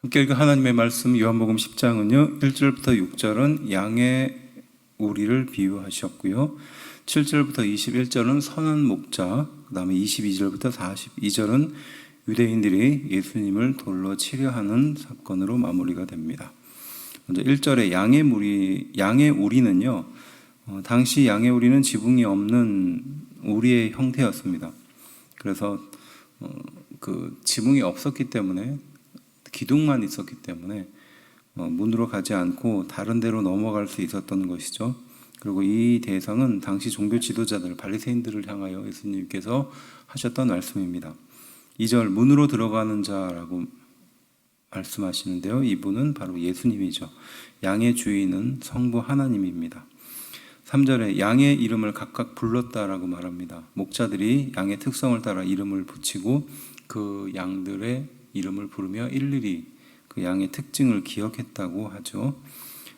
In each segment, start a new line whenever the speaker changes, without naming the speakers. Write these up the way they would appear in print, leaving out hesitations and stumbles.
함께 읽은 하나님의 말씀 요한복음 10장은요 1절부터 6절은 양의 우리를 비유하셨고요 7절부터 21절은 선한 목자, 그 다음에 22절부터 42절은 유대인들이 예수님을 돌로 치려 하는 사건으로 마무리가 됩니다. 먼저 1절에 양의 우리는요 당시 양의 우리는 지붕이 없는 우리의 형태였습니다. 그래서 그 지붕이 없었기 때문에, 기둥만 있었기 때문에 문으로 가지 않고 다른 데로 넘어갈 수 있었던 것이죠. 그리고 이 대상은 당시 종교 지도자들, 바리새인들을 향하여 예수님께서 하셨던 말씀입니다. 2절 문으로 들어가는 자라고 말씀하시는데요. 이분은 바로 예수님이죠. 양의 주인은 성부 하나님입니다. 3절에 양의 이름을 각각 불렀다라고 말합니다. 목자들이 양의 특성을 따라 이름을 붙이고 그 양들의 이름을 부르며 일일이 그 양의 특징을 기억했다고 하죠.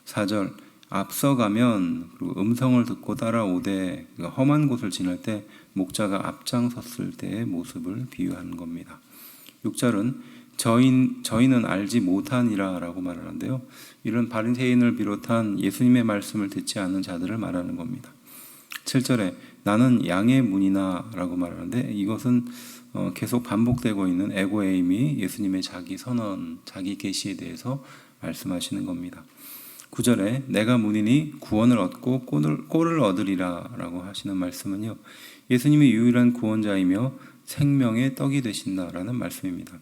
4절 앞서가면 그리고 음성을 듣고 따라오되, 그러니까 험한 곳을 지날 때 목자가 앞장섰을 때의 모습을 비유하는 겁니다. 6절은 저희는 알지 못하니라 라고 말하는데요. 이런 바리새인을 비롯한 예수님의 말씀을 듣지 않는 자들을 말하는 겁니다. 7절에 나는 양의 문이나 라고 말하는데, 이것은 계속 반복되고 있는 에고에임이 예수님의 자기 선언, 자기 계시에 대해서 말씀하시는 겁니다. 9절에 내가 문이니 구원을 얻고 꼴을 얻으리라 라고 하시는 말씀은요, 예수님이 유일한 구원자이며 생명의 떡이 되신다라는 말씀입니다.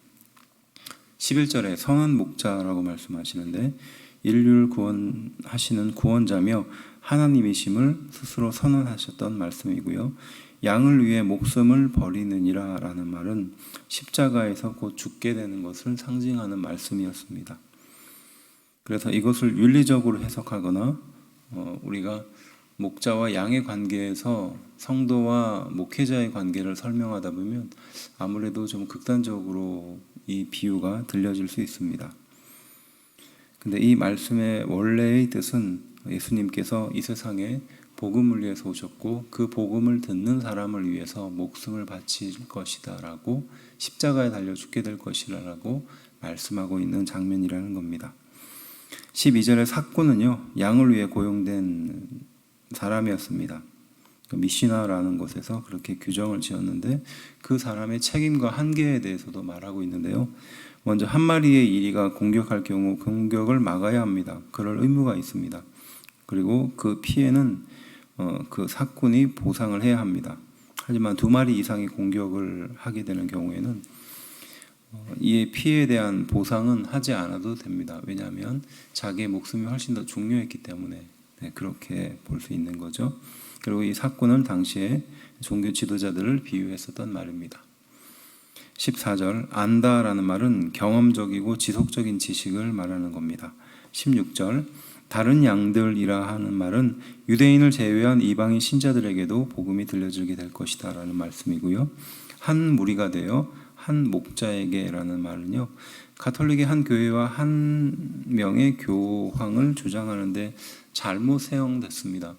11절에 선한 목자라고 말씀하시는데, 인류를 구원하시는 구원자며 하나님이심을 스스로 선언하셨던 말씀이고요. 양을 위해 목숨을 버리느니라 라는 말은 십자가에서 곧 죽게 되는 것을 상징하는 말씀이었습니다. 그래서 이것을 윤리적으로 해석하거나 우리가 목자와 양의 관계에서 성도와 목회자의 관계를 설명하다 보면 아무래도 좀 극단적으로 이 비유가 들려질 수 있습니다. 근데 이 말씀의 원래의 뜻은 예수님께서 이 세상에 복음을 위해서 오셨고 그 복음을 듣는 사람을 위해서 목숨을 바칠 것이다 라고, 십자가에 달려 죽게 될 것이라고 말씀하고 있는 장면이라는 겁니다. 12절의 삭구는요 양을 위해 고용된 사람이었습니다. 미시나라는 곳에서 그렇게 규정을 지었는데, 그 사람의 책임과 한계에 대해서도 말하고 있는데요. 먼저 한 마리의 이리가 공격할 경우 공격을 막아야 합니다. 그럴 의무가 있습니다. 그리고 그 피해는 그 삭군이 보상을 해야 합니다. 하지만 두 마리 이상의 공격을 하게 되는 경우에는 이 피해에 대한 보상은 하지 않아도 됩니다. 왜냐하면 자기의 목숨이 훨씬 더 중요했기 때문에 그렇게 볼 수 있는 거죠. 그리고 이 삭군은 당시에 종교 지도자들을 비유했었던 말입니다. 14절 안다라는 말은 경험적이고 지속적인 지식을 말하는 겁니다. 16절 다른 양들이라 하는 말은 유대인을 제외한 이방인 신자들에게도 복음이 들려지게 될 것이다 라는 말씀이고요. 한 무리가 되어 한 목자에게 라는 말은요, 가톨릭의 한 교회와 한 명의 교황을 주장하는데 잘못 사용됐습니다.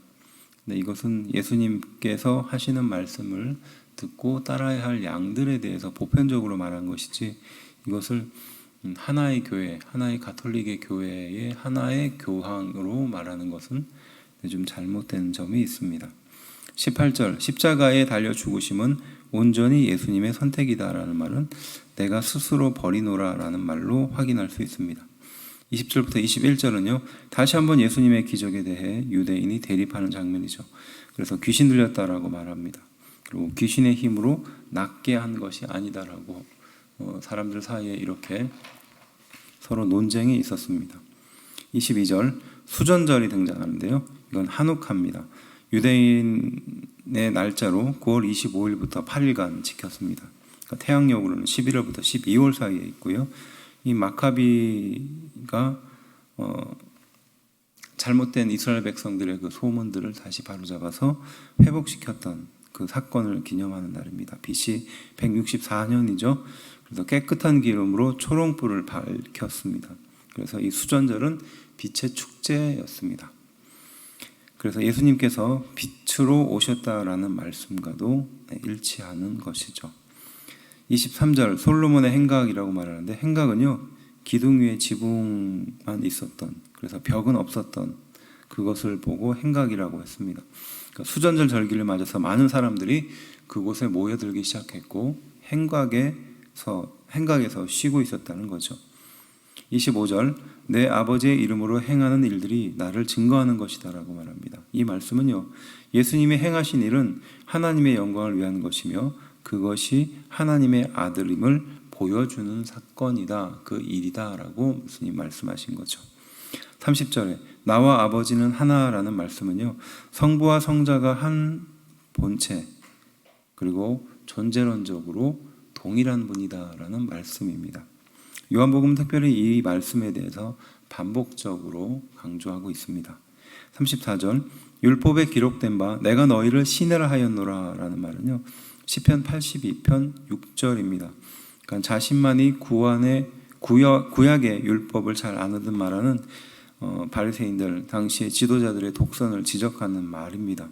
근데 이것은 예수님께서 하시는 말씀을 듣고 따라야 할 양들에 대해서 보편적으로 말한 것이지, 이것을 하나의 교회, 하나의 가톨릭의 교회의 하나의 교황으로 말하는 것은 좀 잘못된 점이 있습니다. 18절 십자가에 달려 죽으심은 온전히 예수님의 선택이다라는 말은 내가 스스로 버리노라 라는 말로 확인할 수 있습니다. 20절부터 21절은요 다시 한번 예수님의 기적에 대해 유대인이 대립하는 장면이죠. 그래서 귀신 들렸다라고 말합니다. 그리고 귀신의 힘으로 낫게 한 것이 아니다라고 사람들 사이에 이렇게 서로 논쟁이 있었습니다. 22절 수전절이 등장하는데요, 이건 한우카입니다. 유대인의 날짜로 9월 25일부터 8일간 지켰습니다. 그러니까 태양력으로는 11월부터 12월 사이에 있고요. 이 마카비가 잘못된 이스라엘 백성들의 그 소문들을 다시 바로잡아서 회복시켰던 그 사건을 기념하는 날입니다. BC 164년이죠. 그래서 깨끗한 기름으로 초롱불을 밝혔습니다. 그래서 이 수전절은 빛의 축제였습니다. 그래서 예수님께서 빛으로 오셨다라는 말씀과도 일치하는 것이죠. 23절 솔로몬의 행각이라고 말하는데, 행각은요 기둥 위에 지붕만 있었던, 그래서 벽은 없었던 그것을 보고 행각이라고 했습니다. 그러니까 수전절 절기를 맞아서 많은 사람들이 그곳에 모여들기 시작했고 행각에서 쉬고 있었다는 거죠. 25절, 내 아버지의 이름으로 행하는 일들이 나를 증거하는 것이다 라고 말합니다. 이 말씀은요, 예수님이 행하신 일은 하나님의 영광을 위한 것이며 그것이 하나님의 아들임을 보여주는 사건이다, 그 일이다 라고 예수님 말씀하신 거죠. 30절에 나와 아버지는 하나라는 말씀은요, 성부와 성자가 한 본체, 그리고 존재론적으로 동일한 분이다라는 말씀입니다. 요한복음은 특별히 이 말씀에 대해서 반복적으로 강조하고 있습니다. 34절, 율법에 기록된 바 내가 너희를 시내라 하였노라 라는 말은요, 시편 82편 6절입니다. 그러니까 자신만이 구약의 율법을 잘 아는 말하는 바리새인들, 당시의 지도자들의 독선을 지적하는 말입니다.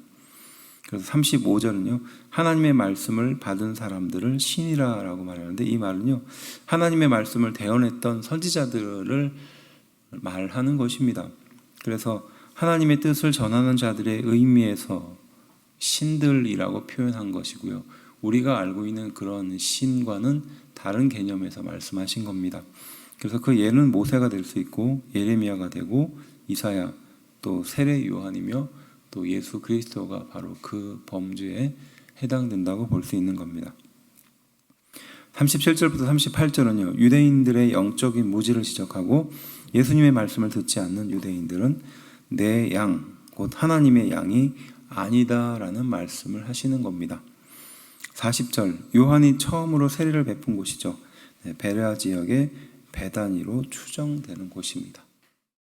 그래서 35절은요, 하나님의 말씀을 받은 사람들을 신이라 라고 말하는데, 이 말은요, 하나님의 말씀을 대언했던 선지자들을 말하는 것입니다. 그래서 하나님의 뜻을 전하는 자들의 의미에서 신들이라고 표현한 것이고요, 우리가 알고 있는 그런 신과는 다른 개념에서 말씀하신 겁니다. 그래서 그 예는 모세가 될 수 있고 예레미야가 되고 이사야, 또 세례 요한이며 또 예수 그리스도가 바로 그 범주에 해당된다고 볼 수 있는 겁니다. 37절부터 38절은요, 유대인들의 영적인 무지를 지적하고 예수님의 말씀을 듣지 않는 유대인들은 내 양, 곧 하나님의 양이 아니다라는 말씀을 하시는 겁니다. 40절, 요한이 처음으로 세례를 베푼 곳이죠. 베레아 지역의 베다니로 추정되는 곳입니다.